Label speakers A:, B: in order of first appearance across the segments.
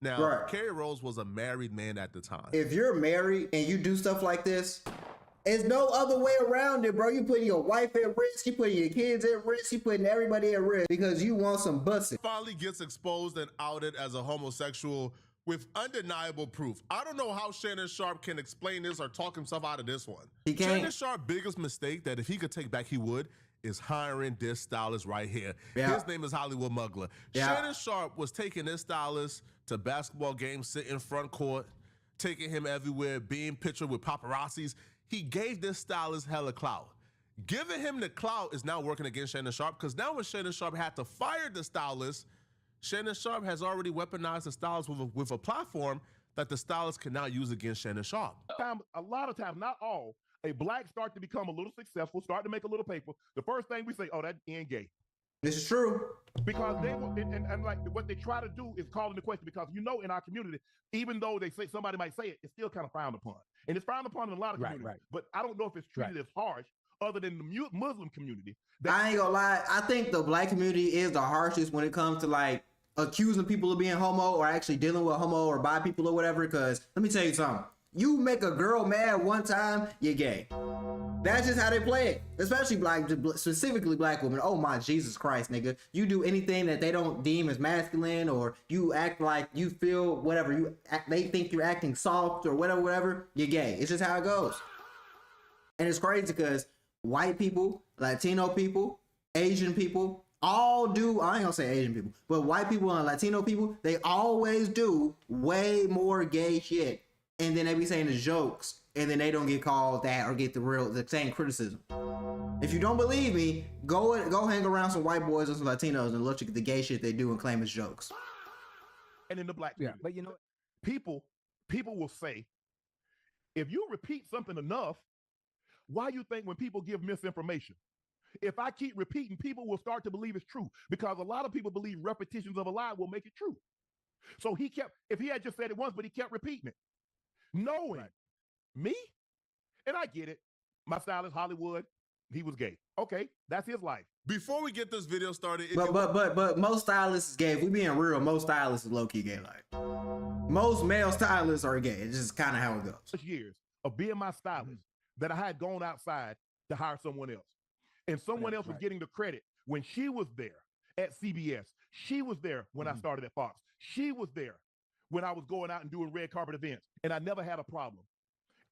A: Now,
B: Right.
A: Kerry Rose was a married man at the time.
B: If you're married and you do stuff like this, there's no other way around it, bro. You putting your wife at risk, you putting your kids at risk, you putting everybody at risk because you want some bussing.
A: Finally gets exposed and outed as a homosexual with undeniable proof. I don't know how Shannon Sharpe can explain this or talk himself out of this one.
B: He can't.
A: Shannon Sharpe's biggest mistake that if he could take back, he would, is hiring this stylist right here.
B: Yeah.
A: His name is Hollywood Muggler.
B: Yeah.
A: Shannon Sharpe was taking this stylist to basketball games, sitting front court, taking him everywhere, being pictured with paparazzis. He gave this stylist hella clout. Giving him the clout is now working against Shannon Sharpe, because now when Shannon Sharpe had to fire the stylist, Shannon Sharpe has already weaponized the stylist with a platform that the stylist can now use against Shannon Sharpe.
C: A lot of times, not all, a black start to become a little successful, start to make a little paper. The first thing we say, oh, that ain't gay.
B: This is true.
C: Because they will, and like what they try to do is call into question, because in our community, even though they say somebody might say it, it's still kind of frowned upon. And it's frowned upon in a lot of communities. Right. But I don't know if it's treated as harsh other than the Muslim community.
B: I ain't gonna lie, I think the black community is the harshest when it comes to like accusing people of being homo or actually dealing with homo or bi people or whatever. Because let me tell you something. You make a girl mad one time, you're gay. That's just how they play it. Especially specifically black women. Oh my Jesus Christ, nigga. You do anything that they don't deem as masculine, or you act like you feel whatever, they think you're acting soft or whatever, you're gay. It's just how it goes. And it's crazy because white people, Latino people, Asian people, all do, I ain't gonna say Asian people, but white people and Latino people, they always do way more gay shit. And then they be saying it's jokes, and then they don't get called that or get the same criticism. If you don't believe me, go hang around some white boys and some Latinos and look at the gay shit they do and claim it's jokes.
C: And in the black community. But you know, people will say, if you repeat something enough, why you think when people give misinformation? If I keep repeating, people will start to believe it's true, because a lot of people believe repetitions of a lie will make it true. So if he had just said it once, but he kept repeating it, knowing me, and I get it. My stylist, Hollywood, he was gay. Okay, that's his life.
A: Before we get this video started,
B: but most stylists is gay. If we being real, most stylists is low-key gay. Like most male stylists are gay. It's just kind of how it goes.
C: Years of being my stylist that I had gone outside to hire someone else, and someone else was getting the credit when she was there at CBS. She was there when I started at Fox. She was there when I was going out and doing red carpet events, and I never had a problem.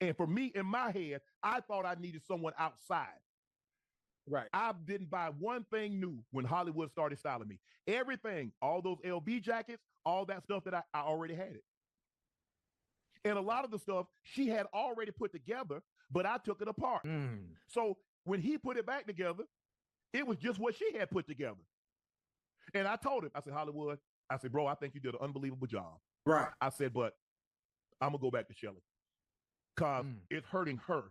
C: And for me, in my head, I thought I needed someone outside. Right. I didn't buy one thing new when Hollywood started styling me. Everything, all those LB jackets, all that stuff that I already had it. And a lot of the stuff she had already put together, but I took it apart. So when he put it back together, it was just what she had put together. And I told him, I said, Hollywood, I said, bro, I think you did an unbelievable job.
B: Right.
C: I said, but I'm going to go back to Shelly, because it's hurting her.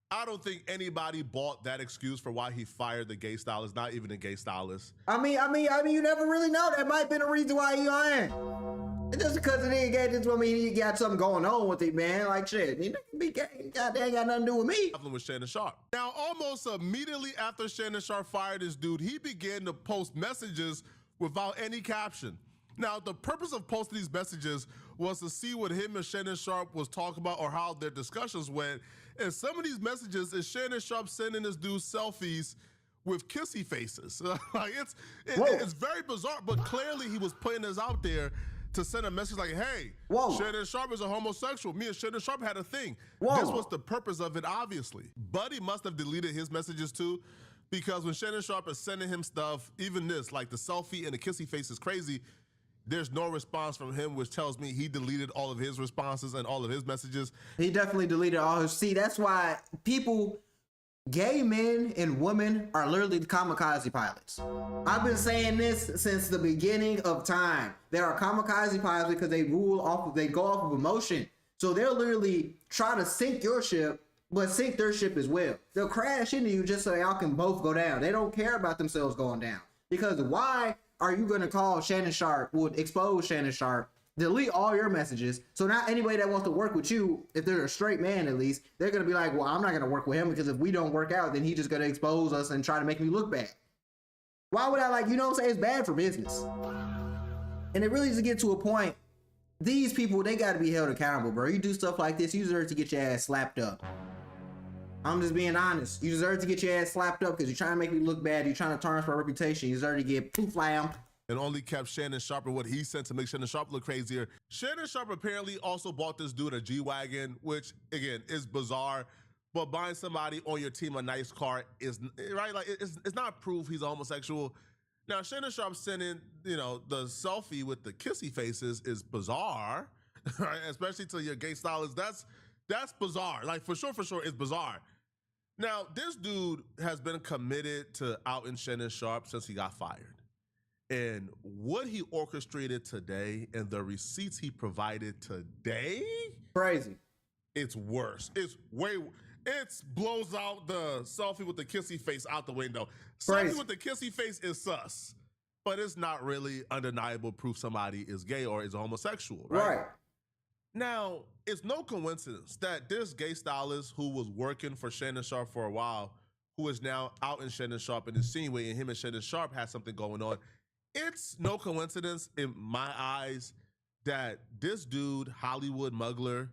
A: I don't think anybody bought that excuse for why he fired the gay stylist, not even a gay stylist.
B: I mean, you never really know. That might have been a reason why he on. Just because it ain't gay, just I mean he got something going on with it, man. Like shit, he can be gay. That ain't got nothing to do with me.
A: With Shannon Sharpe. Now, almost immediately after Shannon Sharpe fired this dude, he began to post messages without any caption. Now, the purpose of posting these messages was to see what him and Shannon Sharpe was talking about or how their discussions went. And some of these messages is Shannon Sharpe sending this dude selfies with kissy faces. Like it's very bizarre, but clearly he was putting this out there to send a message like, hey, Shannon Sharpe is a homosexual. Me and Shannon Sharpe had a thing. This was the purpose of it, obviously. Buddy must have deleted his messages too, because when Shannon Sharpe is sending him stuff, even this, like the selfie and the kissy face is crazy, there's no response from him, which tells me he deleted all of his responses and all of his messages.
B: He definitely deleted all his. See, that's why gay men and women are literally the kamikaze pilots. I've been saying this since the beginning of time. There are kamikaze pilots because they go off of emotion. So they'll literally try to sink your ship, but sink their ship as well. They'll crash into you just so y'all can both go down. They don't care about themselves going down. Because why are you going to call Shannon Sharpe, would expose Shannon Sharpe, delete all your messages? So now anybody that wants to work with you, if they're a straight man at least, they're going to be like, well, I'm not going to work with him because if we don't work out, then he's just going to expose us and try to make me look bad. Why would I, you know what I'm saying? It's bad for business. And it really does get to a point These people, they got to be held accountable, bro. You do stuff like this, you deserve to get your ass slapped up. I'm just being honest. You deserve to get your ass slapped up because you're trying to make me look bad. You're trying to tarnish my reputation. You deserve to get poof lamb.
A: And only kept Shannon Sharpe and what he said to make Shannon Sharpe look crazier. Shannon Sharpe apparently also bought this dude a G-Wagon, which, again, is bizarre. But buying somebody on your team a nice car is, right? Like, it's not proof he's a homosexual. Now, Shannon Sharpe sending, the selfie with the kissy faces is bizarre, right? Especially to your gay stylist. That's bizarre. Like, for sure, it's bizarre. Now, this dude has been committed to outing Shannon Sharpe since he got fired. And what he orchestrated today and the receipts he provided today,
B: crazy.
A: It's worse. It blows out the selfie with the kissy face out the window.
B: Crazy.
A: Selfie with the kissy face is sus, but it's not really undeniable proof somebody is gay or is homosexual, right?
B: Right.
A: Now, it's no coincidence that this gay stylist who was working for Shannon Sharpe for a while, who is now out in Shannon Sharpe and insinuating him and Shannon Sharpe had something going on. It's no coincidence in my eyes that this dude, Hollywood Muggler,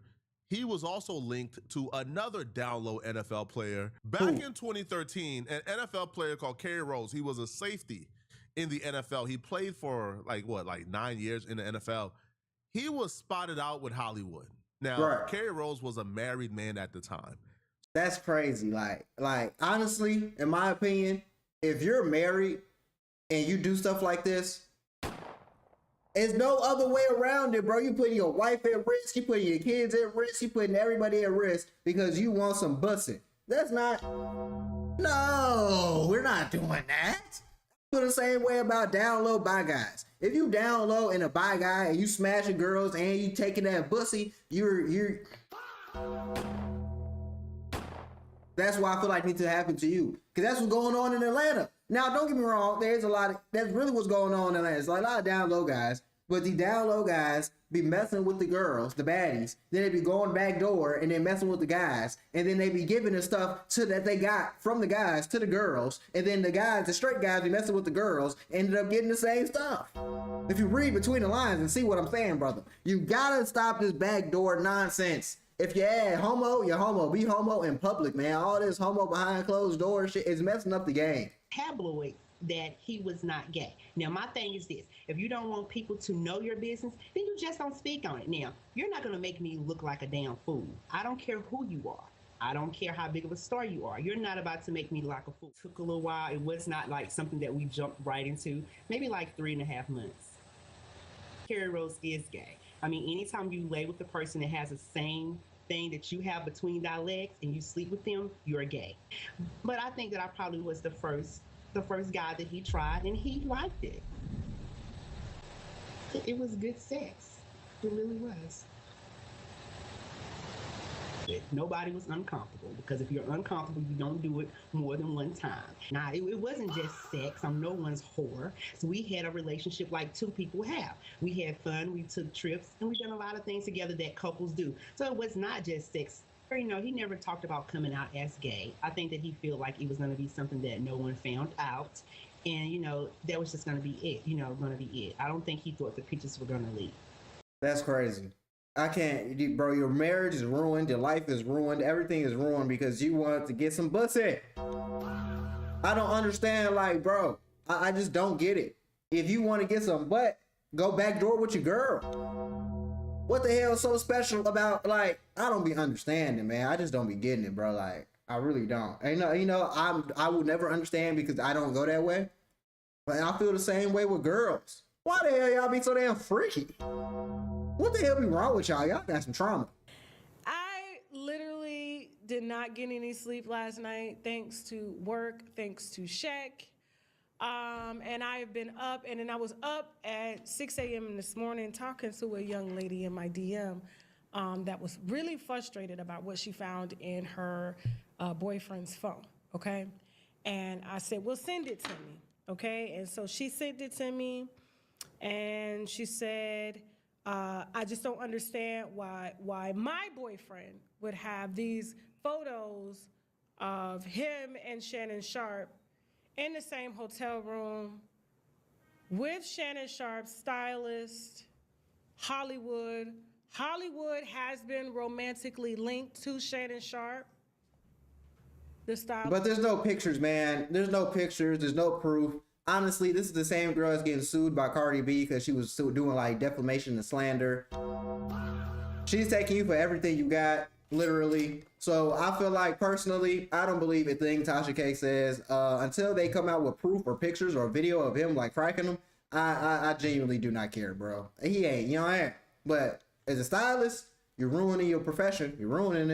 A: he was also linked to another down low NFL player. Back in 2013, an NFL player called Kerry Rose, he was a safety in the NFL. He played for like 9 years in the NFL. He was spotted out with Hollywood. Now,
B: right.
A: Kerry Rose was a married man at the time.
B: That's crazy. Like honestly, in my opinion, if you're married and you do stuff like this, there's no other way around it, bro. You putting your wife at risk, you putting your kids at risk, you putting everybody at risk because you want some bussing. That's not. No, we're not doing that. I feel the same way about down low bi guys. If you down low and a bi guy and you smashing girls and you taking that bussy, you're. That's why I feel like it needs to happen to you. Because that's what's going on in Atlanta. Now, don't get me wrong. There's a lot of, that's really what's going on in Atlanta. There's like a lot of down low guys. But the down low guys be messing with the girls, the baddies. Then they be going back door and then messing with the guys. And then they be giving the stuff that they got from the guys to the girls. And then the guys, the straight guys, be messing with the girls, ended up getting the same stuff. If you read between the lines and see what I'm saying, brother, you gotta stop this backdoor nonsense. If you're homo, you're homo. Be homo in public, man. All this homo behind closed doors shit is messing up the game.
D: Tabloid that he was not gay. Now, my thing is this. If you don't want people to know your business, then you just don't speak on it. Now, you're not going to make me look like a damn fool. I don't care who you are. I don't care how big of a star you are. You're not about to make me like a fool. It took a little while. It was not like something that we jumped right into. Maybe like 3.5 months. Kerry Rose is gay. I mean, anytime you lay with a person that has the same thing that you have between thy legs and you sleep with them, you're gay. But I think that I probably was the first guy that he tried, and he liked it. It was good sex. It really was. Nobody was uncomfortable, because if you're uncomfortable, you don't do it more than one time. Now, it wasn't just sex. I'm no one's whore. So we had a relationship like two people have. We had fun, we took trips, and we've done a lot of things together that couples do. So it was not just sex. He never talked about coming out as gay. I think that he felt like it was going to be something that no one found out. And, that was just going to be it, going to be it. I don't think he thought the pictures were going to leak.
B: That's crazy. I can't, bro, your marriage is ruined, your life is ruined, everything is ruined because you want to get some pussy. I don't understand, bro, I just don't get it. If you want to get some butt, go backdoor with your girl. What the hell is so special about, I don't be understanding, man. I just don't be getting it, bro. I really don't. And, I will never understand because I don't go that way. But I feel the same way with girls. Why the hell y'all be so damn freaky? What the hell be wrong with y'all? Y'all got some trauma.
E: I literally did not get any sleep last night, thanks to work, thanks to Shaq. And I have been up, and then I was up at 6 a.m. this morning talking to a young lady in my DM that was really frustrated about what she found in her boyfriend's phone, okay? And I said, well, send it to me, okay? And so she sent it to me, and she said, I just don't understand why my boyfriend would have these photos of him and Shannon Sharpe in the same hotel room with Shannon Sharpe's stylist, Hollywood. Hollywood has been romantically linked to Shannon Sharpe. The style.
B: But there's no pictures, man. There's no pictures. There's no proof. Honestly, this is the same girl that's getting sued by Cardi B because she was doing like defamation and slander. She's taking you for everything you got, literally. So I feel like, personally, I don't believe a thing Tasha K says until they come out with proof or pictures or video of him like cracking them. I genuinely do not care, bro. He ain't, you know what I mean? But as a stylist, you're ruining your profession. You're ruining it.